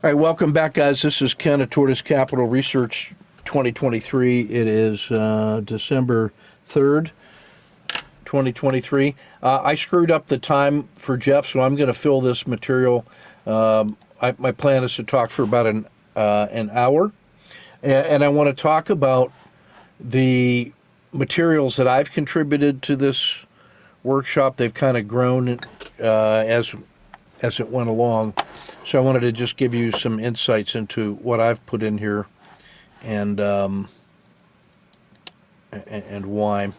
All right, welcome back, guys. This is Ken of Tortoise Capital Research 2023. It is December 3rd, 2023. I screwed up the time for Jeff, so I'm going to fill this material. My plan is to talk for about an hour, and I want to talk about the materials that I've contributed to this workshop. They've kind of grown as it went along. So I wanted to just give you some insights into what I've put in here and why.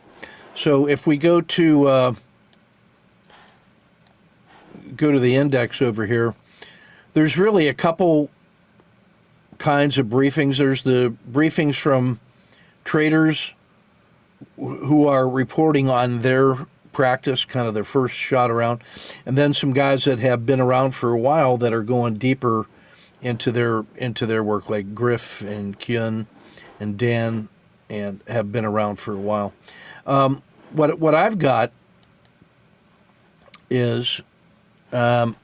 So if we go to the index over here, there's really a couple kinds of briefings. There's the briefings from traders who are reporting on their practice, kind of their first shot around, and then some guys that have been around for a while that are going deeper into their work, like Griff and Kyun and Dan, and have been around for a while. What I've got is, let's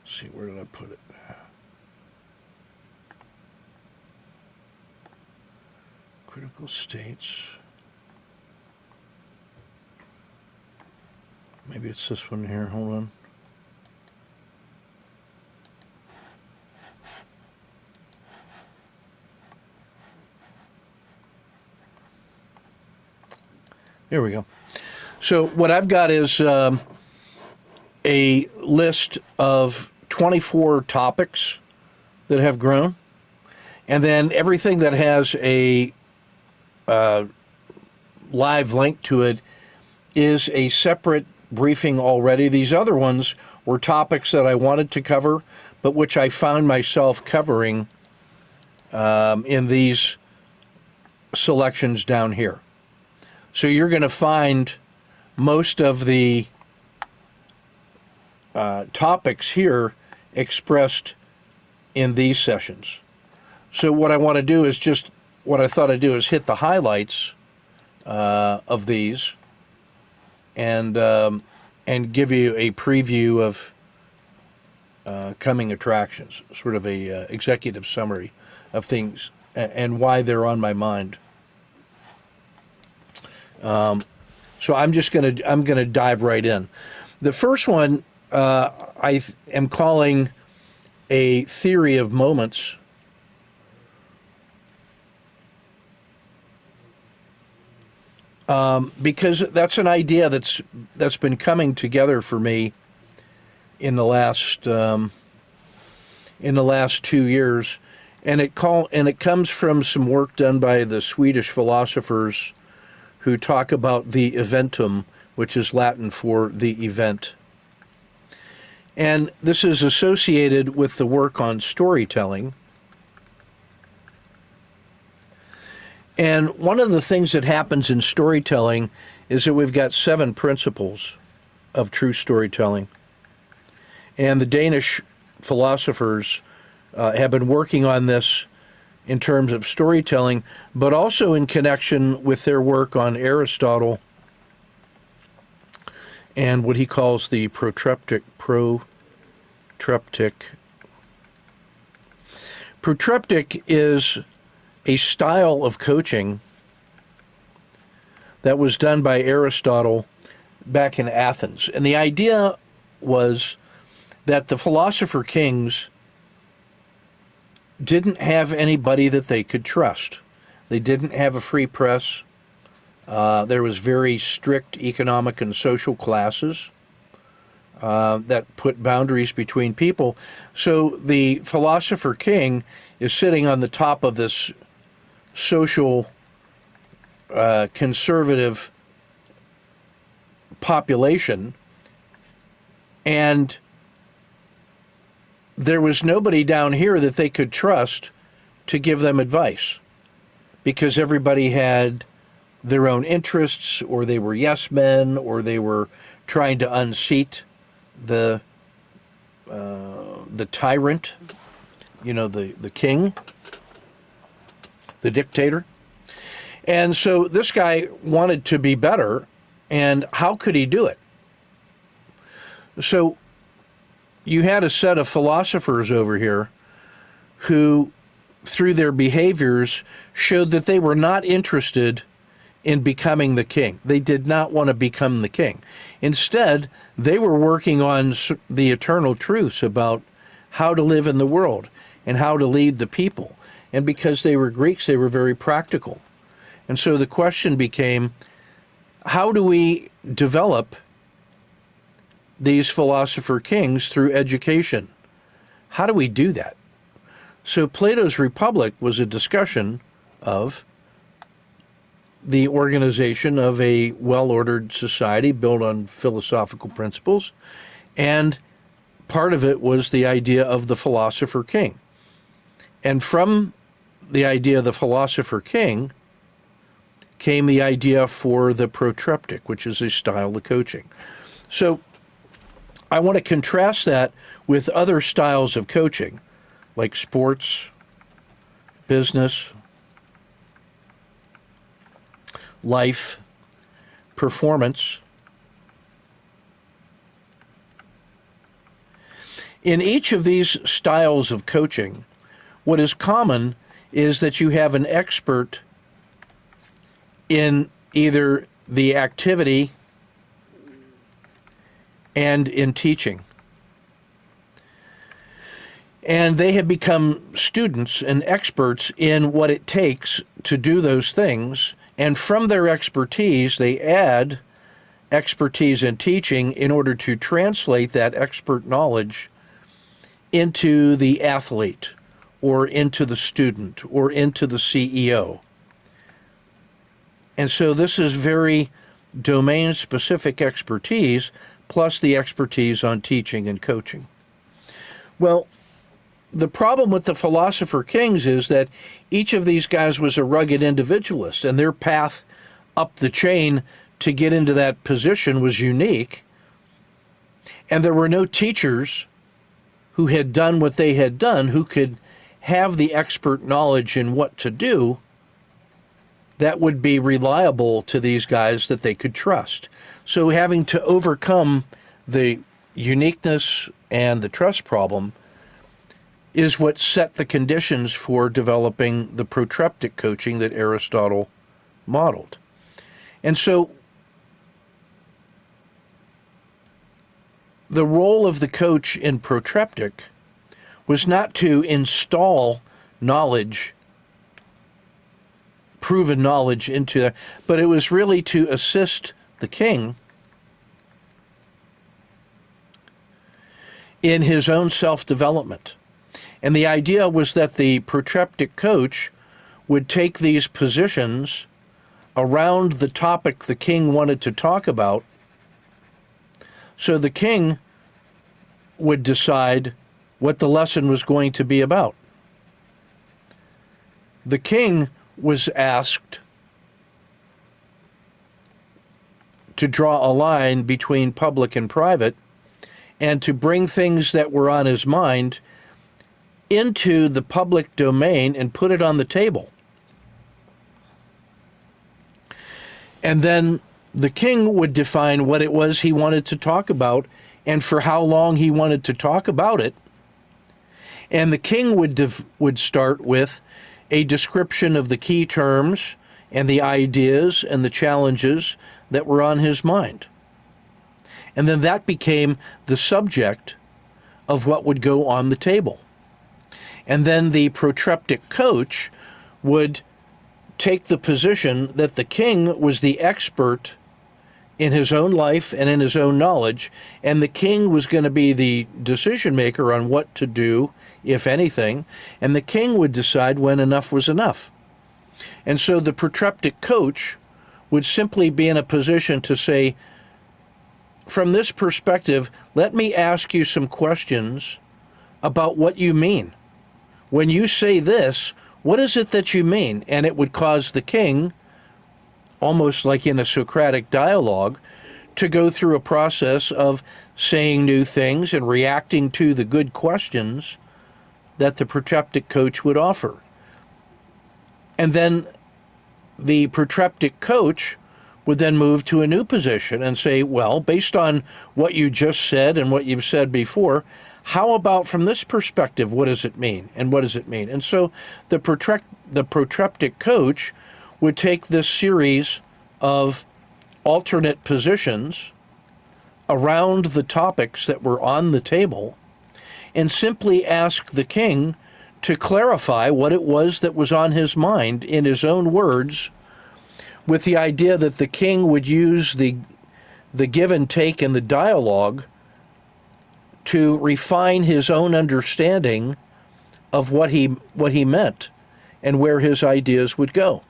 see, where did I put it? Critical states. Maybe it's this one here. Hold on. There we go. So what I've got is a list of 24 topics that have grown, and then everything that has a live link to it is a separate briefing already. These other ones were topics that I wanted to cover, but which I found myself covering in these selections down here. So you're going to find most of the topics here expressed in these sessions. So what I want to do is what I thought I'd do is hit the highlights of these and give you a preview of coming attractions, sort of a executive summary of things and why they're on my mind. So I'm gonna dive right in. The first one I am calling a theory of moments. Because that's an idea that's been coming together for me in the last 2 years, and it comes from some work done by the Swedish philosophers who talk about the eventum, which is Latin for the event. And this is associated with the work on storytelling. And one of the things that happens in storytelling is that we've got 7 principles of true storytelling. And the Danish philosophers have been working on this in terms of storytelling, but also in connection with their work on Aristotle and what he calls the protreptic. Protreptic is a style of coaching that was done by Aristotle back in Athens. And the idea was that the philosopher kings didn't have anybody that they could trust. They didn't have a free press. There was very strict economic and social classes that put boundaries between people. So the philosopher king is sitting on the top of this social conservative population, and there was nobody down here that they could trust to give them advice, because everybody had their own interests, or they were yes men, or they were trying to unseat the tyrant, the king, the dictator. And so this guy wanted to be better, and how could he do it? So you had a set of philosophers over here who, through their behaviors, showed that they were not interested in becoming the king. They did not want to become the king. Instead, they were working on the eternal truths about how to live in the world and how to lead the people. And because they were Greeks, they were very practical. And so the question became, how do we develop these philosopher kings through education? How do we do that? So Plato's Republic was a discussion of the organization of a well-ordered society built on philosophical principles, and part of it was the idea of the philosopher king. And from the idea of the philosopher king came the idea for the protreptic, which is a style of coaching. So I want to contrast that with other styles of coaching, like sports, business, life, performance. In each of these styles of coaching, what is common is that you have an expert in either the activity and in teaching. And they have become students and experts in what it takes to do those things. And from their expertise, they add expertise in teaching in order to translate that expert knowledge into the athlete or into the student or into the CEO. And so this is very domain-specific expertise plus the expertise on teaching and coaching. Well, the problem with the philosopher kings is that each of these guys was a rugged individualist, and their path up the chain to get into that position was unique. And there were no teachers who had done what they had done who could have the expert knowledge in what to do that would be reliable to these guys that they could trust. So having to overcome the uniqueness and the trust problem is what set the conditions for developing the protreptic coaching that Aristotle modeled. And so the role of the coach in protreptic was not to install knowledge, proven knowledge into that, but it was really to assist the king in his own self-development. And the idea was that the protreptic coach would take these positions around the topic the king wanted to talk about. So the king would decide what the lesson was going to be about. The king was asked to draw a line between public and private and to bring things that were on his mind into the public domain and put it on the table. And then the king would define what it was he wanted to talk about and for how long he wanted to talk about it. And the king would start with a description of the key terms and the ideas and the challenges that were on his mind. And then that became the subject of what would go on the table. And then the protreptic coach would take the position that the king was the expert in his own life and in his own knowledge, and the king was going to be the decision maker on what to do, if anything, and the king would decide when enough was enough. And so the protreptic coach would simply be in a position to say, from this perspective, let me ask you some questions about what you mean. When you say this, what is it that you mean? And it would cause the king, almost like in a Socratic dialogue, to go through a process of saying new things and reacting to the good questions that the protreptic coach would offer. And then the protreptic coach would then move to a new position and say, well, based on what you just said and what you've said before, how about from this perspective, what does it mean? And what does it mean? And so the protreptic coach would take this series of alternate positions around the topics that were on the table and simply ask the king to clarify what it was that was on his mind in his own words, with the idea that the king would use the give and take in the dialogue to refine his own understanding of what he meant and where his ideas would go.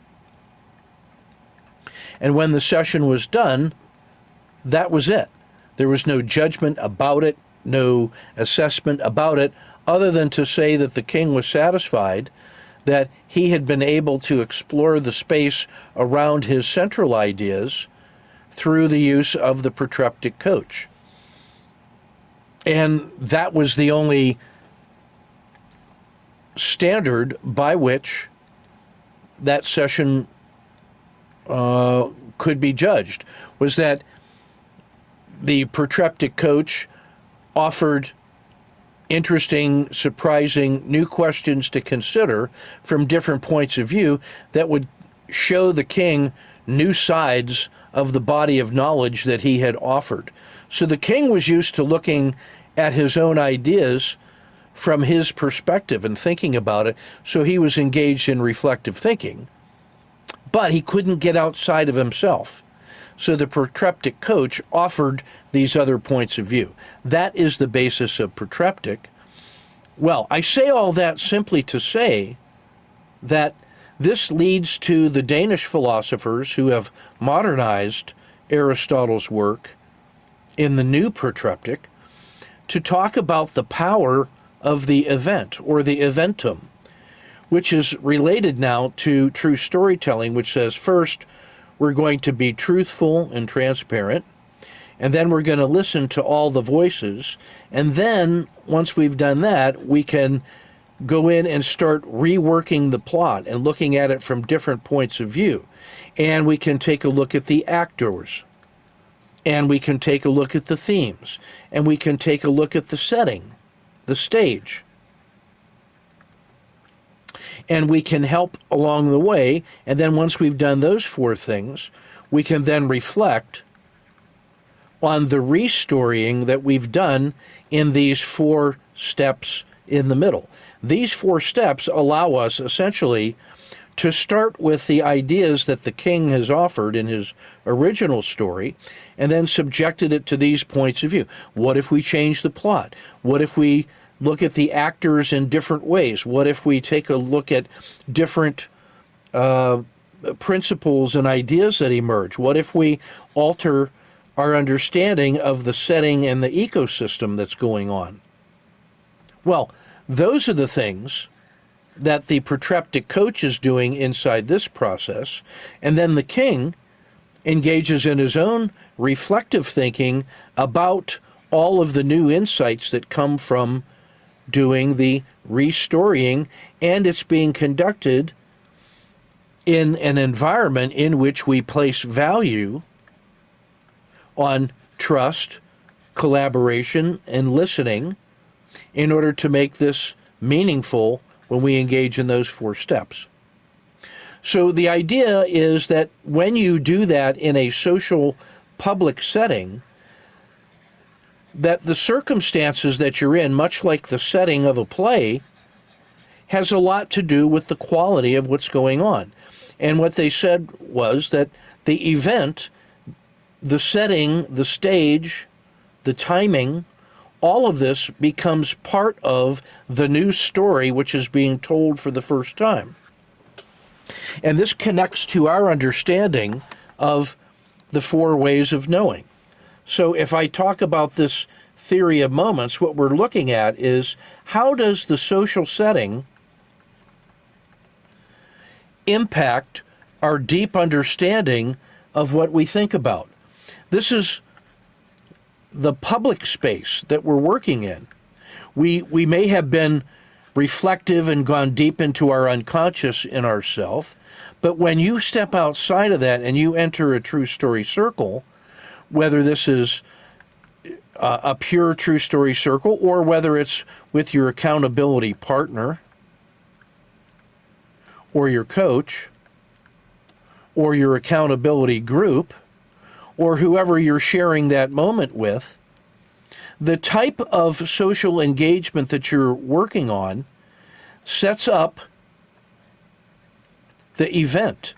And when the session was done, that was it. There was no judgment about it, no assessment about it, other than to say that the king was satisfied that he had been able to explore the space around his central ideas through the use of the protreptic coach. And that was the only standard by which that session could be judged, was that the protreptic coach offered interesting, surprising, new questions to consider from different points of view that would show the king new sides of the body of knowledge that he had offered. So the king was used to looking at his own ideas from his perspective and thinking about it, so he was engaged in reflective thinking, but he couldn't get outside of himself. So the protreptic coach offered these other points of view. That is the basis of protreptic. Well, I say all that simply to say that this leads to the Danish philosophers who have modernized Aristotle's work in the new protreptic to talk about the power of the event, or the eventum, which is related now to true storytelling, which says first, we're going to be truthful and transparent, and then we're going to listen to all the voices, and then once we've done that, we can go in and start reworking the plot and looking at it from different points of view. And we can take a look at the actors, and we can take a look at the themes, and we can take a look at the setting, the stage. And we can help along the way, and then once we've done those four things, we can then reflect on the restorying that we've done in these 4 steps in the middle. These 4 steps allow us essentially to start with the ideas that the king has offered in his original story, and then subjected it to these points of view. What if we change the plot? What if we look at the actors in different ways? What if we take a look at different principles and ideas that emerge? What if we alter our understanding of the setting and the ecosystem that's going on? Well, those are the things that the protreptic coach is doing inside this process, and then the king engages in his own reflective thinking about all of the new insights that come from doing the restorying, and it's being conducted in an environment in which we place value on trust, collaboration, and listening in order to make this meaningful when we engage in those 4 steps. So the idea is that when you do that in a social public setting, that the circumstances that you're in, much like the setting of a play, has a lot to do with the quality of what's going on. And what they said was that the event, the setting, the stage, the timing, all of this becomes part of the new story which is being told for the first time. And this connects to our understanding of the 4 ways of knowing. So if I talk about this theory of moments, what we're looking at is how does the social setting impact our deep understanding of what we think about? This is the public space that we're working in. We may have been reflective and gone deep into our unconscious in ourself, but when you step outside of that and you enter a true story circle, whether this is a pure true story circle, or whether it's with your accountability partner or your coach or your accountability group or whoever you're sharing that moment with, the type of social engagement that you're working on sets up the event.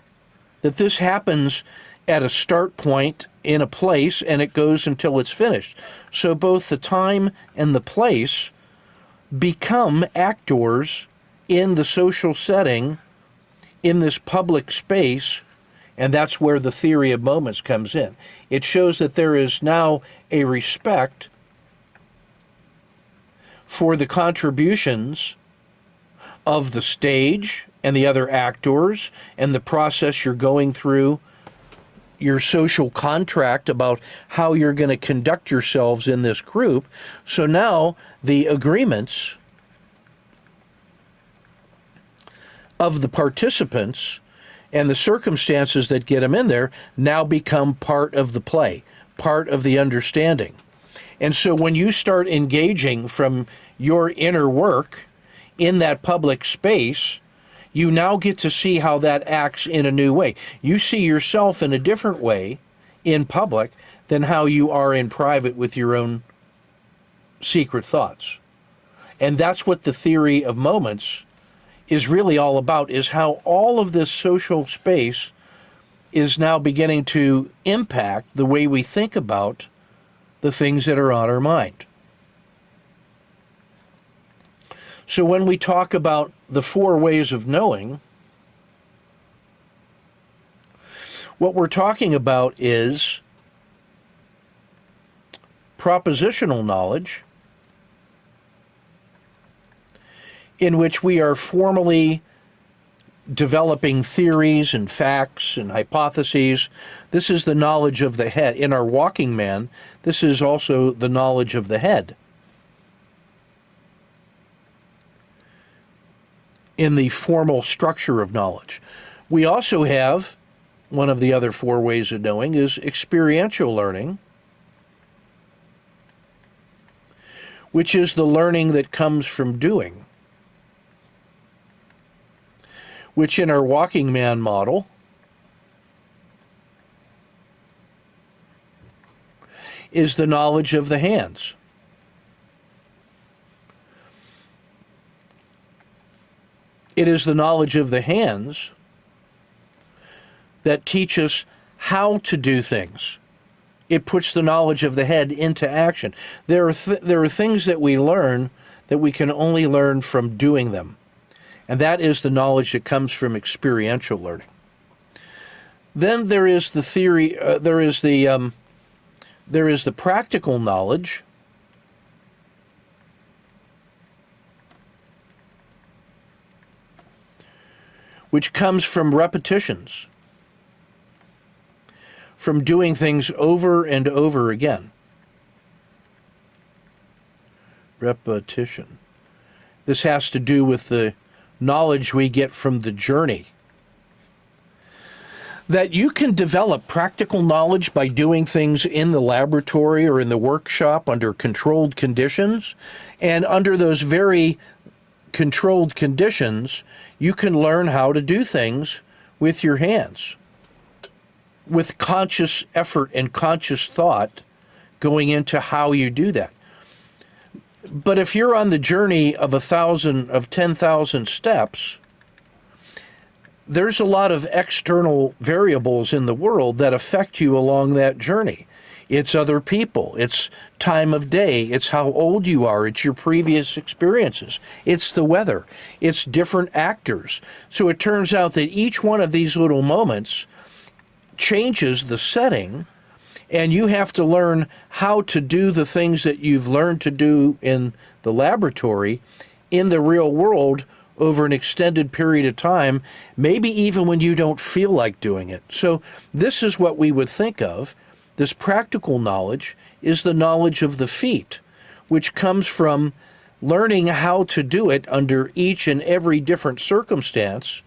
That this happens at a start point in a place and it goes until it's finished. So both the time and the place become actors in the social setting, in this public space, and that's where the theory of moments comes in. It shows that there is now a respect for the contributions of the stage and the other actors and the process you're going through, your social contract about how you're going to conduct yourselves in this group. So now the agreements of the participants and the circumstances that get them in there now become part of the play, part of the understanding. And so when you start engaging from your inner work in that public space, you now get to see how that acts in a new way. You see yourself in a different way in public than how you are in private with your own secret thoughts. And that's what the theory of moments is really all about, is how all of this social space is now beginning to impact the way we think about the things that are on our mind. So when we talk about the 4 ways of knowing, what we're talking about is propositional knowledge, in which we are formally developing theories and facts and hypotheses. This is the knowledge of the head. In our walking man, this is also the knowledge of the head. In the formal structure of knowledge. We also have, one of the other 4 ways of knowing is experiential learning, which is the learning that comes from doing, which in our walking man model is the knowledge of the hands. It is the knowledge of the hands that teach us how to do things. It puts the knowledge of the head into action. There are things that we learn that we can only learn from doing them. And that is the knowledge that comes from experiential learning. Then there is the theory, there is the practical knowledge, which comes from repetitions, from doing things over and over again. Repetition. This has to do with the knowledge we get from the journey. That you can develop practical knowledge by doing things in the laboratory or in the workshop under controlled conditions, and under those very controlled conditions, you can learn how to do things with your hands, with conscious effort and conscious thought going into how you do that. But if you're on the journey of 10,000 steps, there's a lot of external variables in the world that affect you along that journey. It's other people, it's time of day, it's how old you are, it's your previous experiences, it's the weather, it's different actors. So it turns out that each one of these little moments changes the setting, and you have to learn how to do the things that you've learned to do in the laboratory in the real world over an extended period of time, maybe even when you don't feel like doing it. So this is what we would think of. This practical knowledge is the knowledge of the feet, which comes from learning how to do it under each and every different circumstance,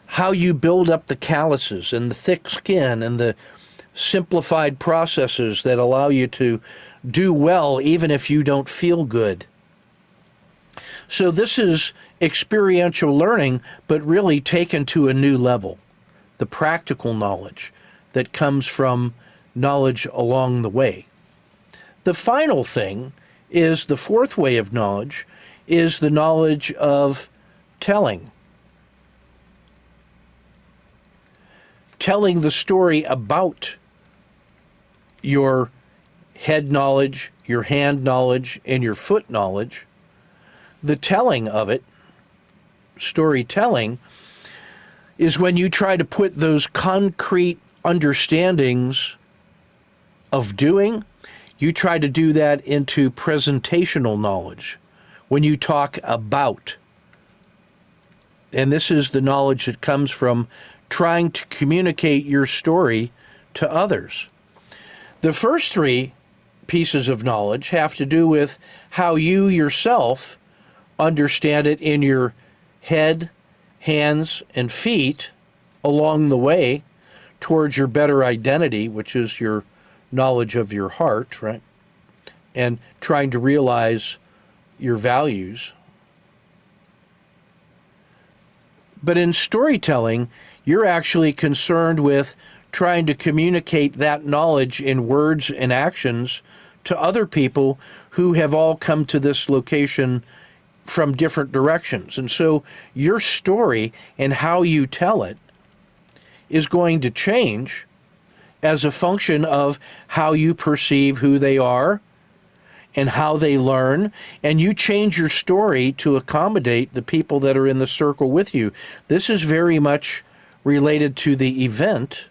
how you build up the calluses and the thick skin and the simplified processes that allow you to do well even if you don't feel good. So this is experiential learning, but really taken to a new level. The practical knowledge that comes from knowledge along the way. The final thing is the fourth way of knowledge is the knowledge of telling. Telling the story about your head knowledge, your hand knowledge, and your foot knowledge. The telling of it, storytelling, is when you try to put those concrete understandings of doing, you try to do that into presentational knowledge when you talk about. And this is the knowledge that comes from trying to communicate your story to others. The first three pieces of knowledge have to do with how you yourself understand it in your head, hands, and feet along the way towards your better identity, which is your knowledge of your heart, right? And trying to realize your values. But in storytelling, you're actually concerned with trying to communicate that knowledge in words and actions to other people who have all come to this location from different directions. And so your story and how you tell it is going to change as a function of how you perceive who they are and how they learn, and you change your story to accommodate the people that are in the circle with you. This is very much related to the event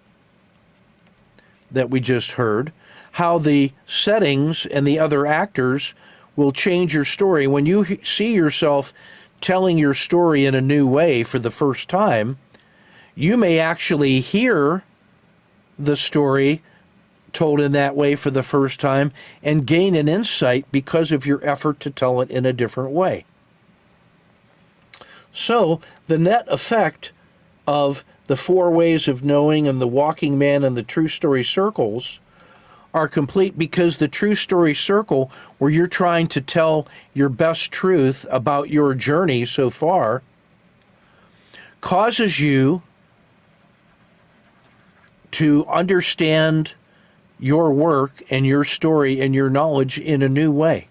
that we just heard, how the settings and the other actors will change your story. When you see yourself telling your story in a new way for the first time, you may actually hear the story told in that way for the first time and gain an insight because of your effort to tell it in a different way. So the net effect of the four ways of knowing and the walking man and the true story circles are complete because the true story circle, where you're trying to tell your best truth about your journey so far, causes you to understand your work and your story and your knowledge in a new way,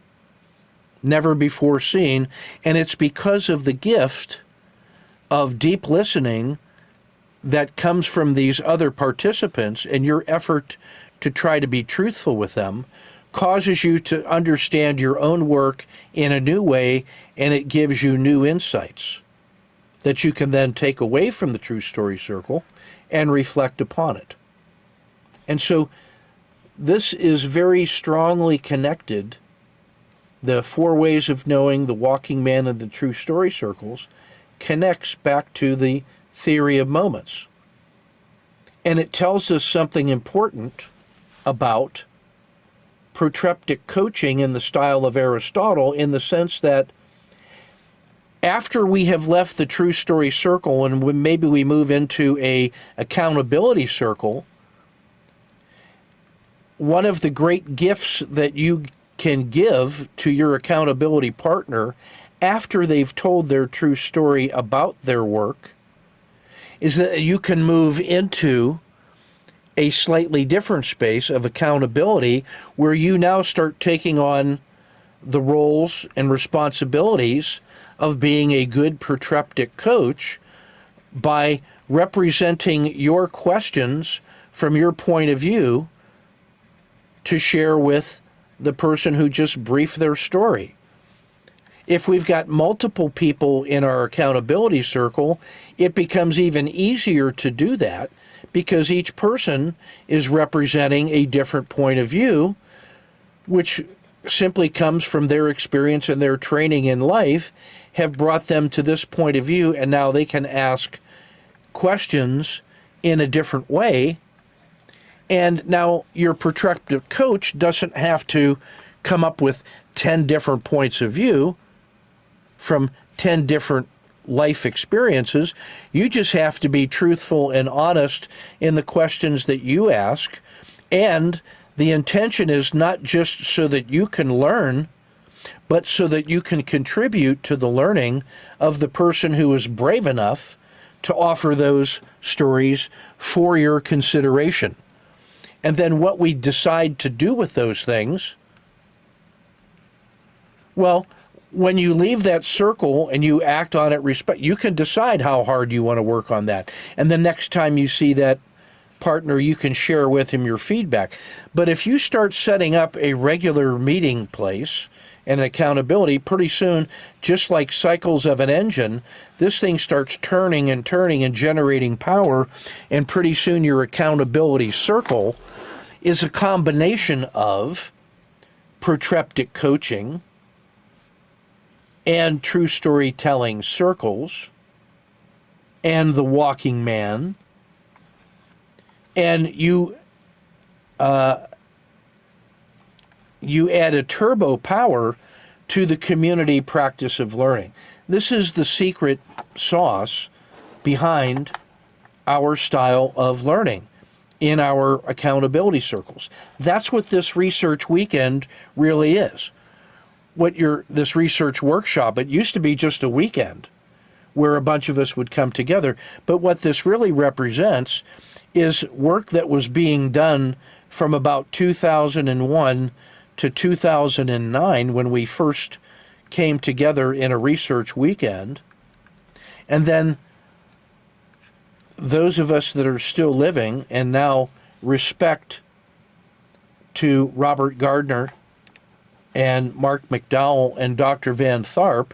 never before seen. And it's because of the gift of deep listening that comes from these other participants and your effort to try to be truthful with them causes you to understand your own work in a new way, and it gives you new insights that you can then take away from the true story circle and reflect upon it. And so this is very strongly connected. The four ways of knowing, the walking man, and the true story circles connects back to the theory of moments. And it tells us something important about protreptic coaching in the style of Aristotle, in the sense that after we have left the true story circle and maybe we move into a accountability circle, one of the great gifts that you can give to your accountability partner after they've told their true story about their work is that you can move into a slightly different space of accountability where you now start taking on the roles and responsibilities of being a good protreptic coach by representing your questions from your point of view to share with the person who just briefed their story. If we've got multiple people in our accountability circle, it becomes even easier to do that because each person is representing a different point of view, which simply comes from their experience and their training in life have brought them to this point of view, and now they can ask questions in a different way. And now your protreptic coach doesn't have to come up with 10 different points of view from 10 different life experiences. You just have to be truthful and honest in the questions that you ask And the intention is not just so that you can learn, but so that you can contribute to the learning of the person who is brave enough to offer those stories for your consideration. And then what we decide to do with those things, well, when you leave that circle and you act on it, you can decide how hard you want to work on that. And the next time you see that partner, you can share with him your feedback. But if you start setting up a regular meeting place and accountability, pretty soon, just like cycles of an engine, this thing starts turning and turning and generating power, and pretty soon your accountability circle is a combination of protreptic coaching and true storytelling circles and the walking man, and you add a turbo power to the community practice of learning. This is the secret sauce behind our style of learning in our accountability circles. That's what this research weekend really is. This research workshop, it used to be just a weekend where a bunch of us would come together, but what this really represents is work that was being done from about 2001 to 2009 when we first came together in a research weekend. And then those of us that are still living, and now respect to Robert Gardner and Mark McDowell and Dr. Van Tharp,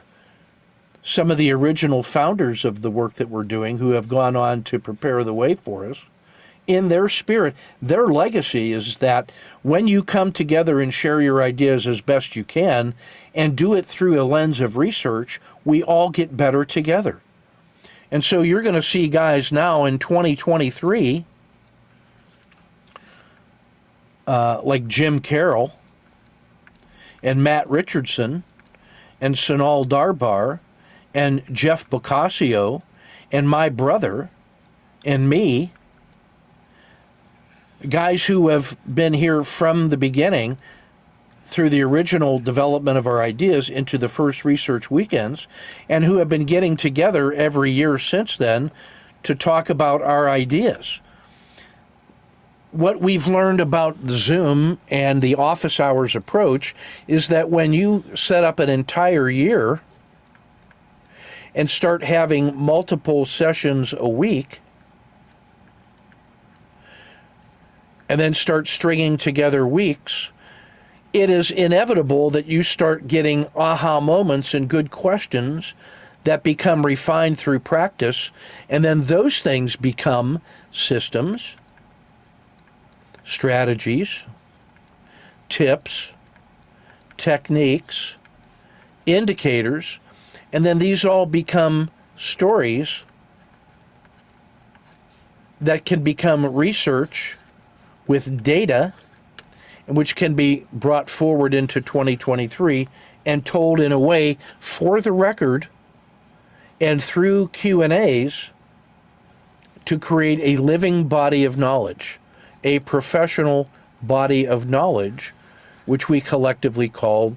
some of the original founders of the work that we're doing who have gone on to prepare the way for us, in their spirit, their legacy is that when you come together and share your ideas as best you can and do it through a lens of research, we all get better together. And so you're going to see guys now in 2023 like Jim Carroll and Matt Richardson and Sonal Darbar and Jeff Boccaccio and my brother and me, guys who have been here from the beginning through the original development of our ideas into the first research weekends, and who have been getting together every year since then to talk about our ideas. What we've learned about Zoom and the office hours approach is that when you set up an entire year and start having multiple sessions a week, and then start stringing together weeks, it is inevitable that you start getting aha moments and good questions that become refined through practice, and then those things become systems, strategies, tips, techniques, indicators, and then these all become stories that can become research with data, which can be brought forward into 2023 and told in a way for the record and through Q&As to create a living body of knowledge, a professional body of knowledge, which we collectively call,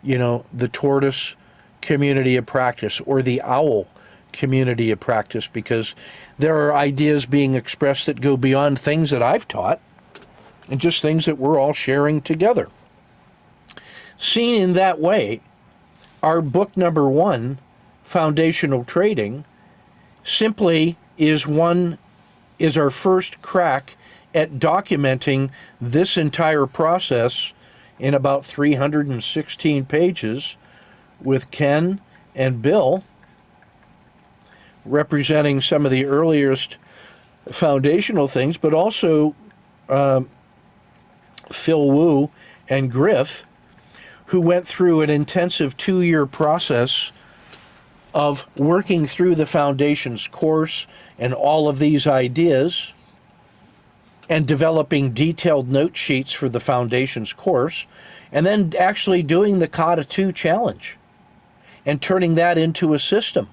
the tortoise community of practice or the owl community of practice, because there are ideas being expressed that go beyond things that I've taught and just things that we're all sharing together. Seen in that way, our book number 1, Foundational Trading, simply is our first crack at documenting this entire process in about 316 pages with Ken and Bill representing some of the earliest foundational things, but also Phil Wu and Griff, who went through an intensive 2-year process of working through the Foundations course and all of these ideas and developing detailed note sheets for the Foundations course, and then actually doing the Kata 2 challenge and turning that into a system.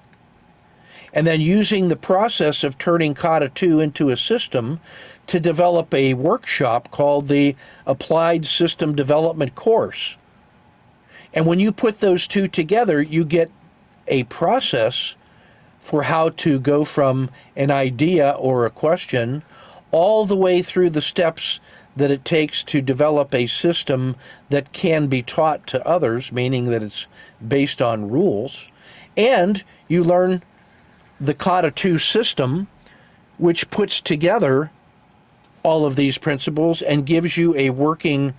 and then using the process of turning Kata 2 into a system to develop a workshop called the Applied System Development course. And when you put those two together, you get a process for how to go from an idea or a question all the way through the steps that it takes to develop a system that can be taught to others, meaning that it's based on rules. And you learn the Kata 2 system, which puts together all of these principles and gives you a working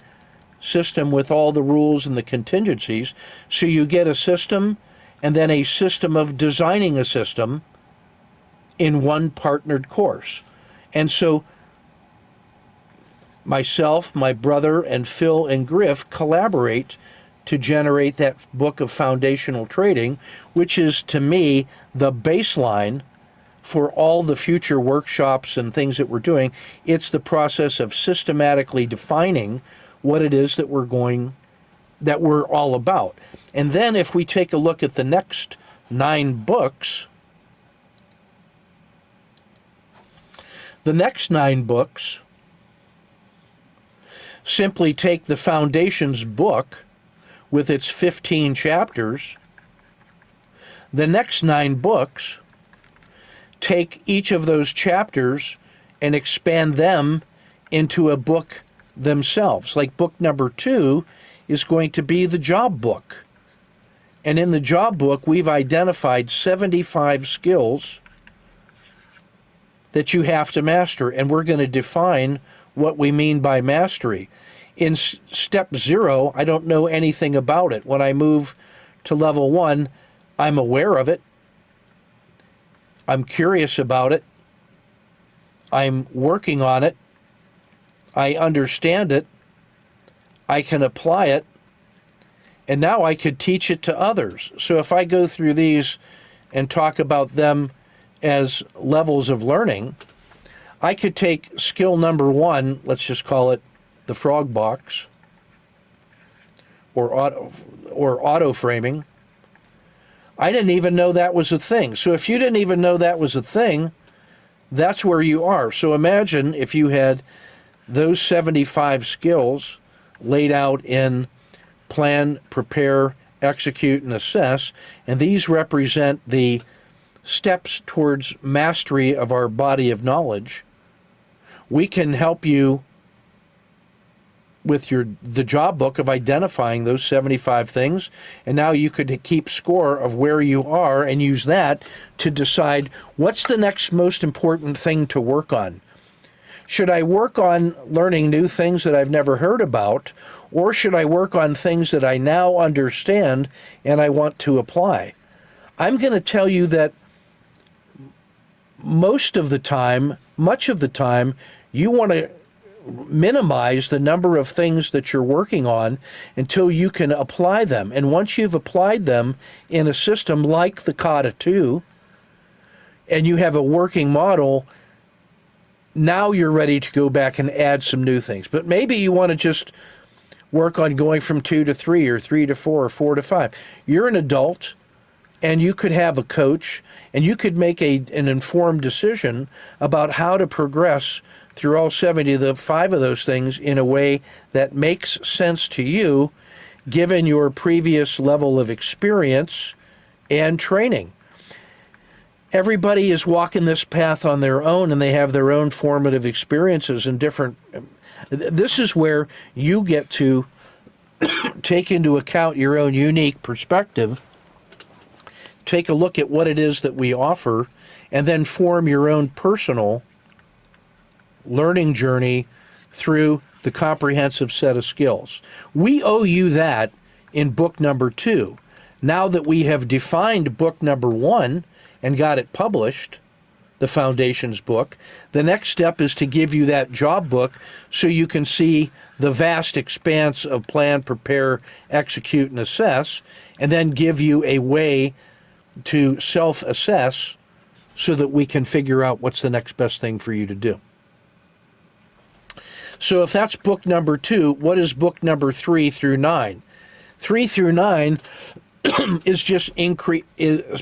system with all the rules and the contingencies. So you get a system and then a system of designing a system in one partnered course. And so myself, my brother, and Phil and Griff collaborate to generate that book of foundational trading, which is, to me, the baseline for all the future workshops and things that we're doing. It's the process of systematically defining what it is that we're all about. And then if we take a look at the next 9 books, simply take the Foundations book with its 15 chapters. The next 9 books take each of those chapters and expand them into a book themselves. Like book number 2 is going to be the job book. And in the job book, we've identified 75 skills that you have to master, and we're going to define what we mean by mastery. In step 0, I don't know anything about it. When I move to level 1, I'm aware of it. I'm curious about it. I'm working on it. I understand it. I can apply it. And now I could teach it to others. So if I go through these and talk about them as levels of learning, I could take skill number 1, let's just call it the frog box, or auto framing. I didn't even know that was a thing. So if you didn't even know that was a thing, that's where you are. So imagine if you had those 75 skills laid out in plan, prepare, execute, and assess, and these represent the steps towards mastery of our body of knowledge. We can help you with the job book of identifying those 75 things, and now you could keep score of where you are and use that to decide what's the next most important thing to work on. Should I work on learning new things that I've never heard about, or should I work on things that I now understand and I want to apply? I'm going to tell you that much of the time, you want to minimize the number of things that you're working on until you can apply them. And once you've applied them in a system like the Kata 2, and you have a working model, now you're ready to go back and add some new things. But maybe you want to just work on going from 2 to 3 or 3 to 4 or 4 to 5. You're an adult, and you could have a coach, and you could make an informed decision about how to progress through all 75 of those things in a way that makes sense to you, given your previous level of experience and training. Everybody is walking this path on their own, and they have their own formative experiences and different. This is where you get to take into account your own unique perspective, take a look at what it is that we offer, and then form your own personal learning journey through the comprehensive set of skills. We owe you that in book number 2. Now that we have defined book number 1 and got it published, the Foundations book, the next step is to give you that job book so you can see the vast expanse of plan, prepare, execute, and assess, and then give you a way to self-assess so that we can figure out what's the next best thing for you to do. So if that's book number 2, what is book number 3 through 9? 3 through 9 is just increase.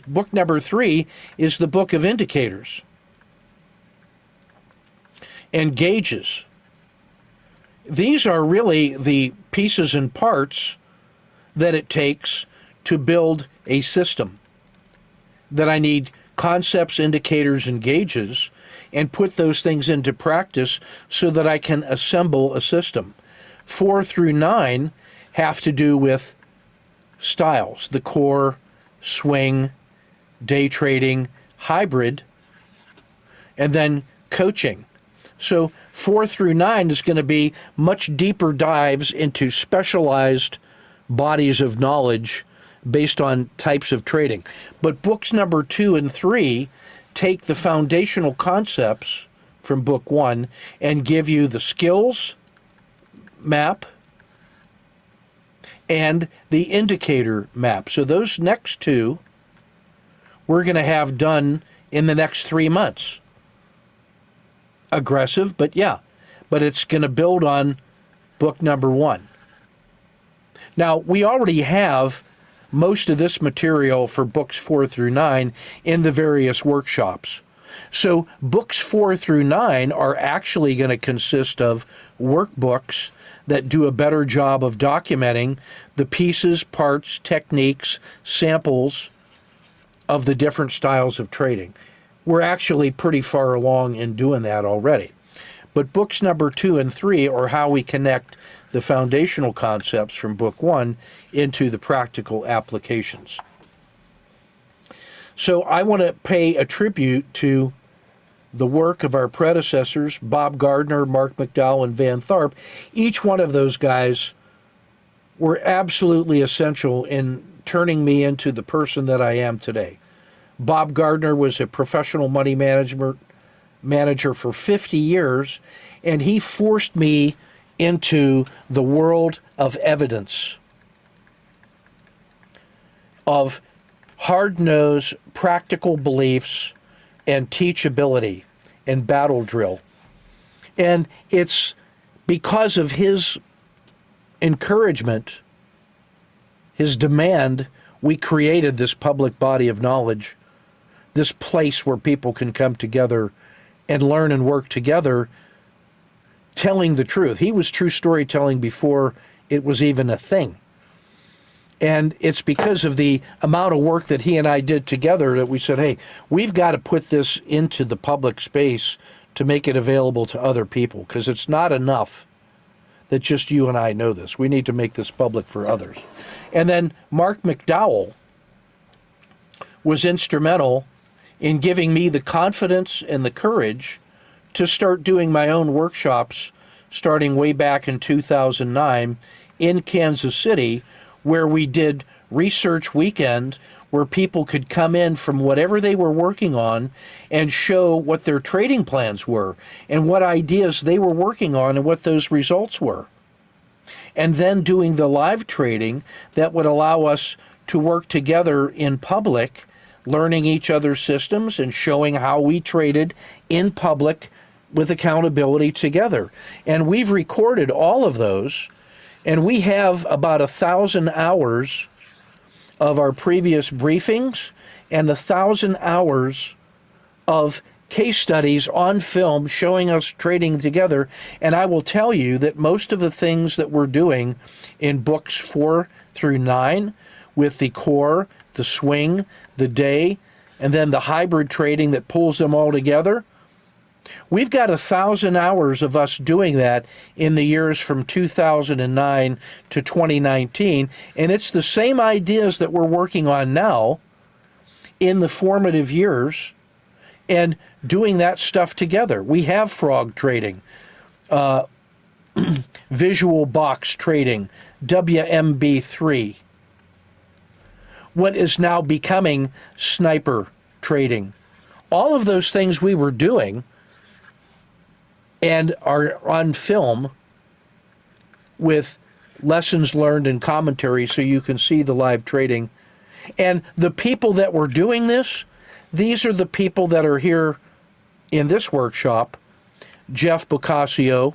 Book number 3 is the book of indicators and gauges. These are really the pieces and parts that it takes to build a system, that I need concepts, indicators, and gauges, and put those things into practice so that I can assemble a system. 4 through 9 have to do with styles, the core, swing, day trading, hybrid, and then coaching. So 4 through 9 is going to be much deeper dives into specialized bodies of knowledge based on types of trading. But books number 2 and 3 take the foundational concepts from book 1 and give you the skills map and the indicator map. So those next 2 we're going to have done in the next 3 months. Aggressive, but yeah. But it's going to build on book number 1. Now, we already have most of this material for books 4 through 9 in the various workshops. So books 4 through 9 are actually going to consist of workbooks that do a better job of documenting the pieces, parts, techniques, samples of the different styles of trading. We're actually pretty far along in doing that already. But books number 2 and 3 are how we connect the foundational concepts from book 1 into the practical applications. So I want to pay a tribute to the work of our predecessors, Bob Gardner, Mark McDowell, and Van Tharp. Each one of those guys were absolutely essential in turning me into the person that I am today. Bob Gardner was a professional money manager for 50 years, and he forced me into the world of evidence, of hard-nosed practical beliefs and teachability and battle drill. And it's because of his encouragement, his demand, we created this public body of knowledge, this place where people can come together and learn and work together, telling the truth. He was true storytelling before it was even a thing. And it's because of the amount of work that he and I did together that we said, hey, we've got to put this into the public space to make it available to other people, because it's not enough that just you and I know this. We need to make this public for others. And then Mark McDowell was instrumental in giving me the confidence and the courage to start doing my own workshops starting way back in 2009 in Kansas City, where we did research weekend where people could come in from whatever they were working on and show what their trading plans were and what ideas they were working on and what those results were. And then doing the live trading that would allow us to work together in public, learning each other's systems and showing how we traded in public with accountability together. And we've recorded all of those, and we have about 1,000 hours of our previous briefings and 1,000 hours of case studies on film showing us trading together. And I will tell you that most of the things that we're doing in books 4 through 9 with the core, the swing, the day, and then the hybrid trading that pulls them all together, we've got 1,000 hours of us doing that in the years from 2009 to 2019, and it's the same ideas that we're working on now in the formative years and doing that stuff together. We have frog trading, visual box trading, WMB3, what is now becoming sniper trading. All of those things we were doing and are on film with lessons learned and commentary so you can see the live trading. And the people that were doing this, these are the people that are here in this workshop: Jeff Boccaccio,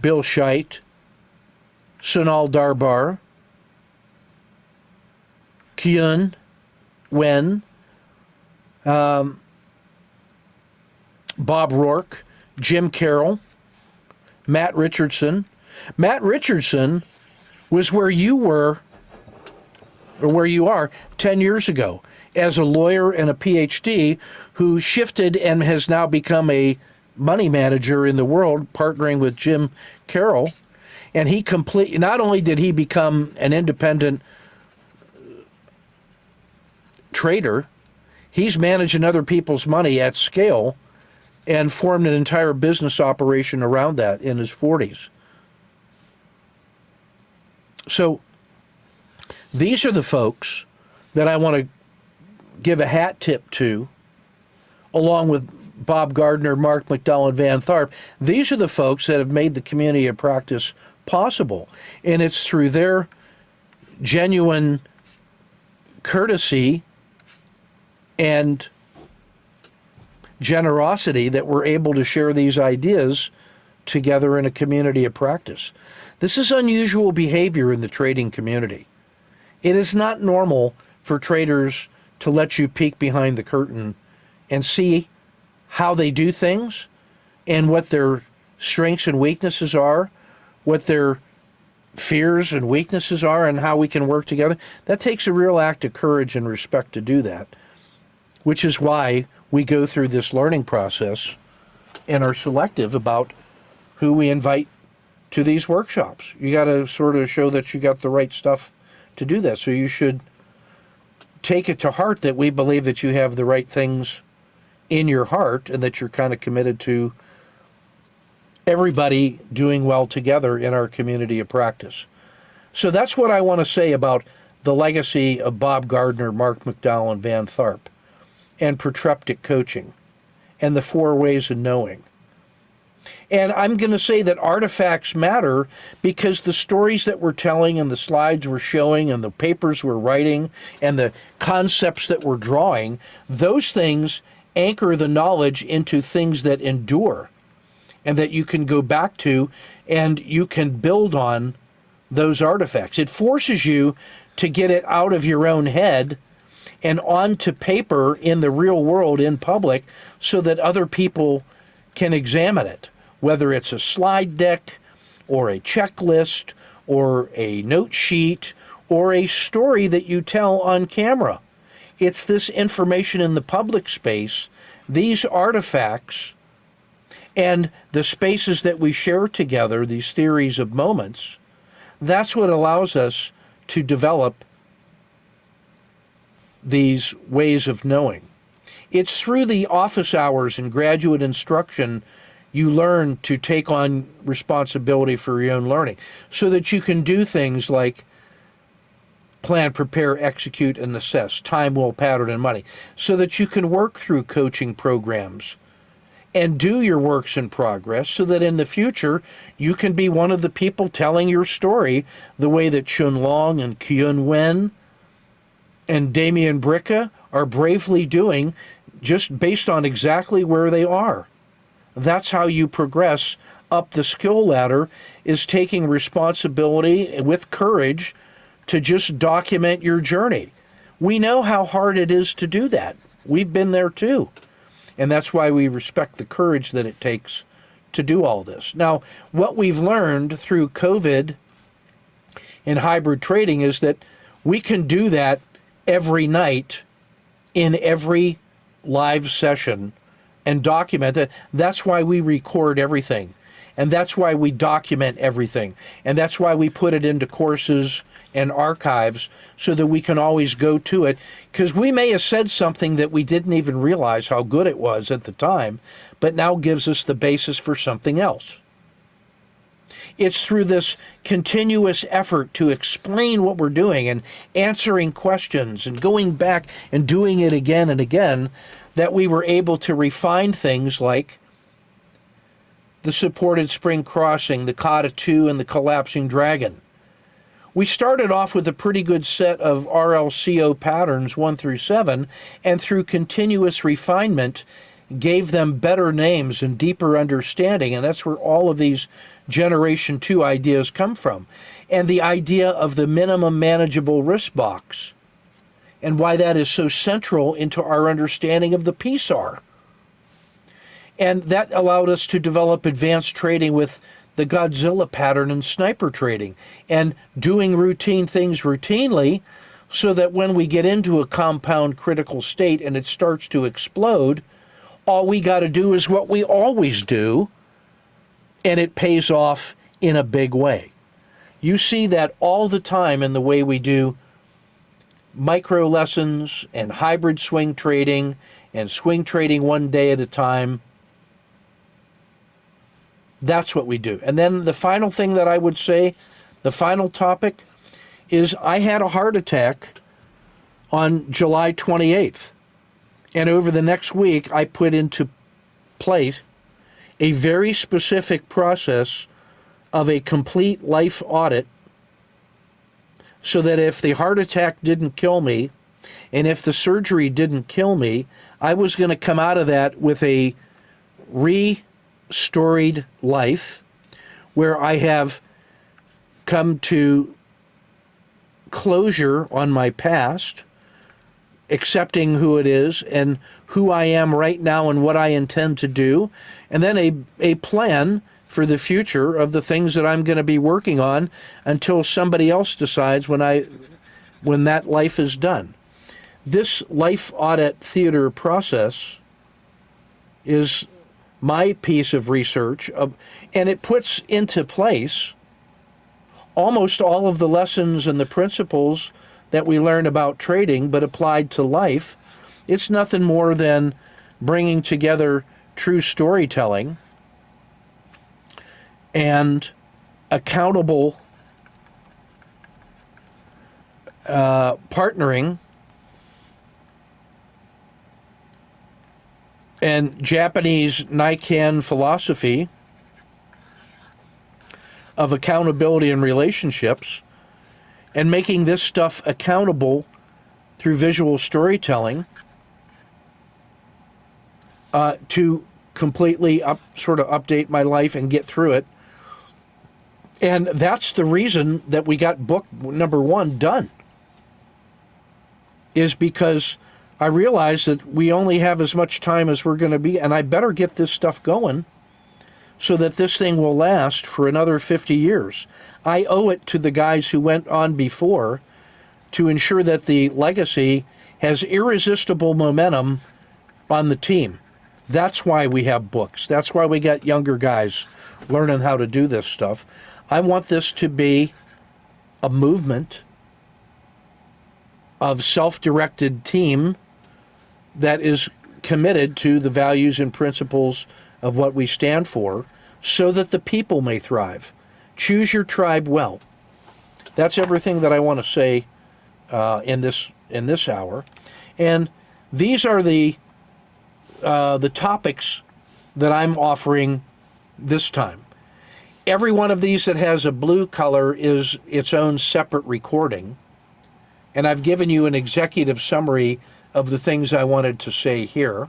Bill Scheidt, Sunal Darbar, Kyun, Wen, Bob Rourke, Jim Carroll, Matt Richardson. Matt Richardson was where you were, or where you are, 10 years ago as a lawyer and a PhD who shifted and has now become a money manager in the world, partnering with Jim Carroll. And he not only did he become an independent trader, he's managing other people's money at scale and formed an entire business operation around that in his 40s. So these are the folks that I want to give a hat tip to, along with Bob Gardner, Mark McDowell, and Van Tharp. These are the folks that have made the community of practice possible. And it's through their genuine courtesy and generosity that we're able to share these ideas together in a community of practice. This is unusual behavior in the trading community. It is not normal for traders to let you peek behind the curtain and see how they do things and what their strengths and weaknesses are, what their fears and weaknesses are, and how we can work together. That takes a real act of courage and respect to do that, which is why we go through this learning process and are selective about who we invite to these workshops. You got to sort of show that you got the right stuff to do that. So you should take it to heart that we believe that you have the right things in your heart and that you're kind of committed to everybody doing well together in our community of practice. So that's what I want to say about the legacy of Bob Gardner, Mark McDowell, and Van Tharp, and protreptic coaching, and the 4 ways of knowing. And I'm going to say that artifacts matter because the stories that we're telling and the slides we're showing and the papers we're writing and the concepts that we're drawing, those things anchor the knowledge into things that endure and that you can go back to and you can build on those artifacts. It forces you to get it out of your own head and onto paper in the real world in public so that other people can examine it, whether it's a slide deck or a checklist or a note sheet or a story that you tell on camera. It's this information in the public space, these artifacts, and the spaces that we share together, these theories of moments. That's what allows us to develop these ways of knowing. It's through the office hours and graduate instruction you learn to take on responsibility for your own learning so that you can do things like plan, prepare, execute, and assess, time, will, pattern, and money, so that you can work through coaching programs and do your works in progress so that in the future you can be one of the people telling your story the way that Chun Long and Kyun Wen and Damian Bricka are bravely doing, just based on exactly where they are. That's how you progress up the skill ladder, is taking responsibility with courage to just document your journey. We know how hard it is to do that. We've been there too. And that's why we respect the courage that it takes to do all this. Now, what we've learned through COVID and hybrid trading is that we can do that every night in every live session and document that. That's why we record everything. And that's why we document everything. And that's why we put it into courses and archives so that we can always go to it. Because we may have said something that we didn't even realize how good it was at the time, but now gives us the basis for something else. It's through this continuous effort to explain what we're doing and answering questions and going back and doing it again and again that we were able to refine things like the supported spring crossing, the Kata 2, and the collapsing dragon. We started off with a pretty good set of RLCO patterns 1 through 7, and through continuous refinement gave them better names and deeper understanding, and that's where all of these Generation 2 ideas come from. And the idea of the minimum manageable risk box and why that is so central into our understanding of the PSAR. And that allowed us to develop advanced trading with the Godzilla pattern and sniper trading, and doing routine things routinely, so that when we get into a compound critical state and it starts to explode, all we got to do is what we always do, and it pays off in a big way. You see that all the time in the way we do micro lessons and hybrid swing trading and swing trading one day at a time. That's what we do. And then the final thing that I would say, the final topic, is I had a heart attack on July 28th. And over the next week, I put into place a very specific process of a complete life audit, so that if the heart attack didn't kill me, and if the surgery didn't kill me, I was going to come out of that with a storied life where I have come to closure on my past, accepting who it is and who I am right now and what I intend to do, and then a plan for the future of the things that I'm going to be working on until somebody else decides when that life is done. This life audit theater process is my piece of research, and it puts into place almost all of the lessons and the principles that we learn about trading, but applied to life. It's nothing more than bringing together true storytelling and accountable partnering and Japanese Nikan philosophy of accountability in relationships, and making this stuff accountable through visual storytelling to completely sort of update my life and get through it. And that's the reason that we got book number 1 done, is because I realized that we only have as much time as we're going to be, and I better get this stuff going so that this thing will last for another 50 years. I owe it to the guys who went on before to ensure that the legacy has irresistible momentum on the team. That's why we have books. That's why we got younger guys learning how to do this stuff. I want this to be a movement of self-directed team that is committed to the values and principles of what we stand for, so that the people may thrive. Choose your tribe well. That's everything that I want to say in this hour. And these are the topics that I'm offering this time. Every one of these that has a blue color is its own separate recording. And I've given you an executive summary of the things I wanted to say here.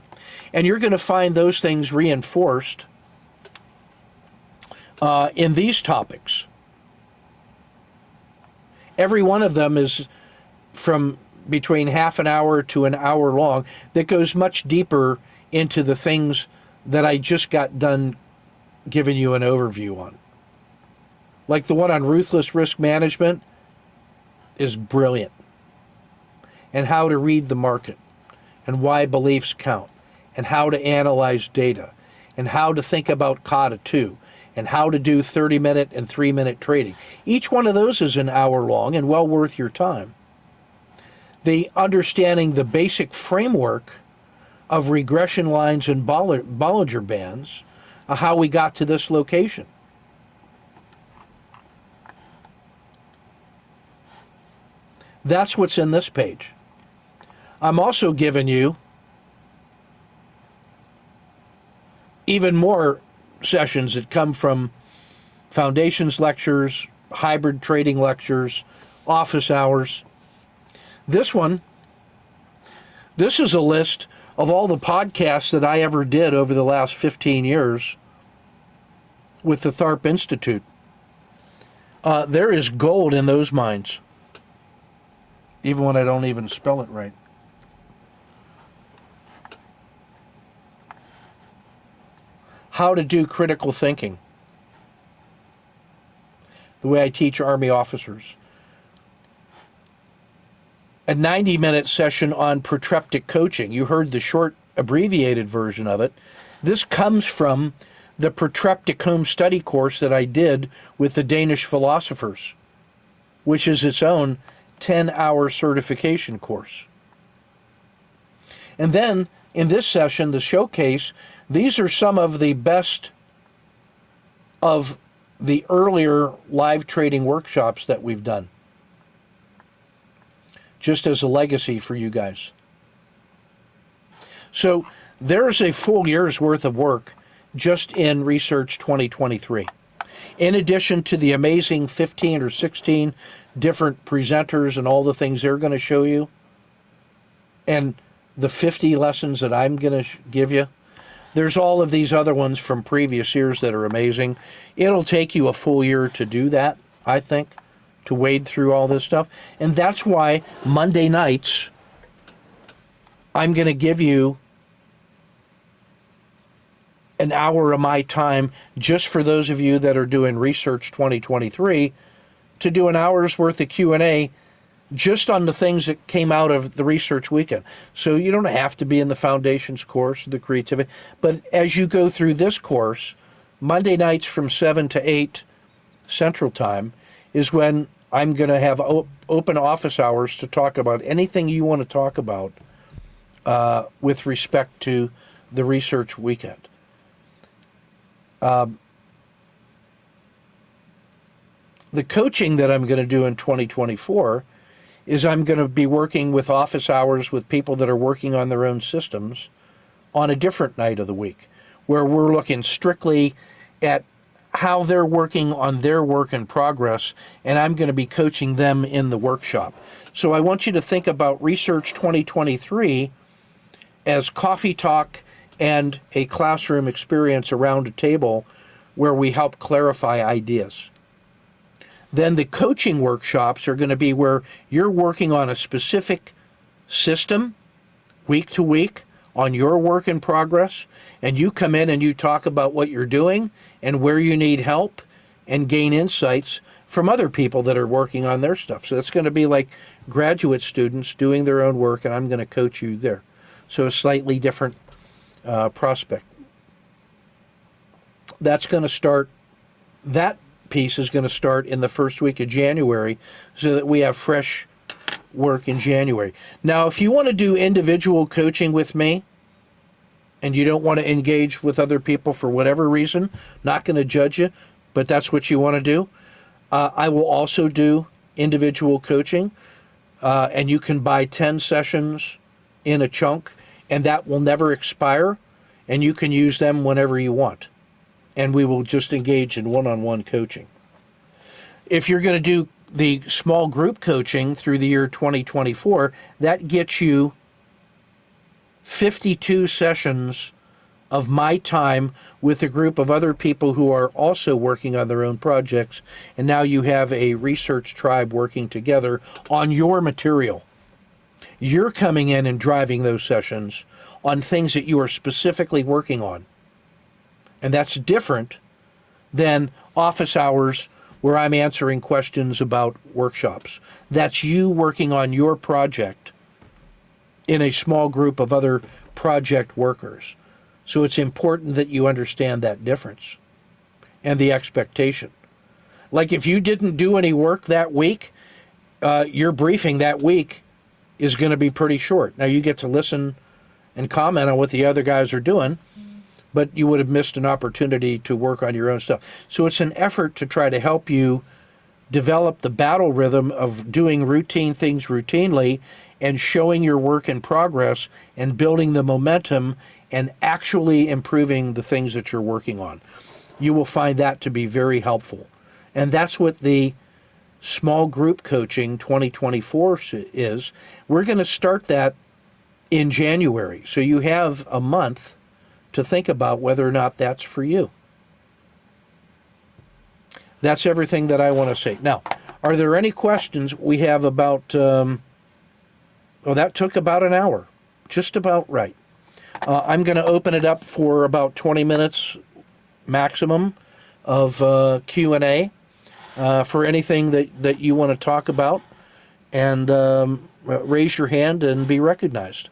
And you're going to find those things reinforced in these topics. Every one of them is from between half an hour to an hour long, that goes much deeper into the things that I just got done giving you an overview on. Like the one on ruthless risk management is brilliant. And how to read the market, and why beliefs count, and how to analyze data, and how to think about kata 2, and how to do 30-minute and 3-minute trading. Each one of those is an hour long and well worth your time. The understanding the basic framework of regression lines and Bollinger Bands, how we got to this location. That's what's in this page. I'm also giving you even more sessions that come from foundations lectures, hybrid trading lectures, office hours. This is a list of all the podcasts that I ever did over the last 15 years with the Tharp Institute. There is gold in those mines. even when I don't even spell it right. How to do critical thinking. The way I teach Army officers. A 90-minute session on protreptic coaching. You heard the short abbreviated version of it. This comes from the protreptic home study course that I did with the Danish philosophers, which is its own 10-hour certification course. And then in this session, the showcase, these are some of the best of the earlier live trading workshops that we've done, just as a legacy for you guys. So there's a full year's worth of work just in Research 2023. In addition to the amazing 15 or 16 different presenters and all the things they're going to show you, and the 50 lessons that I'm going to give you, there's all of these other ones from previous years that are amazing. It'll take you a full year to do that, I think, to wade through all this stuff. And that's why Monday nights, I'm going to give you an hour of my time just for those of you that are doing Research 2023 to do an hour's worth of Q&A just on the things that came out of the research weekend. So you don't have to be in the foundations course, the creativity, but as you go through this course, Monday nights from 7 to 8 Central Time is when I'm going to have open office hours to talk about anything you want to talk about with respect to the research weekend. The coaching that I'm going to do in 2024 is I'm going to be working with office hours with people that are working on their own systems on a different night of the week, where we're looking strictly at how they're working on their work in progress, and I'm going to be coaching them in the workshop. So I want you to think about Research 2023 as coffee talk and a classroom experience around a table where we help clarify ideas. Then the coaching workshops are going to be where you're working on a specific system week to week on your work in progress, and you come in and you talk about what you're doing and where you need help and gain insights from other people that are working on their stuff. So it's going to be like graduate students doing their own work, and I'm going to coach you there. So a slightly different prospect. That's going to start, that piece is going to start in the first week of January so that we have fresh work in January. Now, if you want to do individual coaching with me and you don't want to engage with other people for whatever reason, not going to judge you, but that's what you want to do, I will also do individual coaching, and you can buy 10 sessions in a chunk, and that will never expire, and you can use them whenever you want. And we will just engage in one-on-one coaching. If you're going to do the small group coaching through the year 2024, that gets you 52 sessions of my time with a group of other people who are also working on their own projects, and now you have a research tribe working together on your material. You're coming in and driving those sessions on things that you are specifically working on. And that's different than office hours where I'm answering questions about workshops. That's you working on your project in a small group of other project workers. So it's important that you understand that difference and the expectation. Like if you didn't do any work that week, your briefing that week is going to be pretty short. Now you get to listen and comment on what the other guys are doing, but you would have missed an opportunity to work on your own stuff. So it's an effort to try to help you develop the battle rhythm of doing routine things routinely and showing your work in progress and building the momentum and actually improving the things that you're working on. You will find that to be very helpful. And that's what the small group coaching 2024 is. We're going to start that in January. So you have a month to think about whether or not that's for you. That's everything that I want to say. Now, are there any questions? We have about Well, that took about an hour, just about right. I'm going to open it up for about 20 minutes maximum of Q&A for anything that you want to talk about, and raise your hand and be recognized.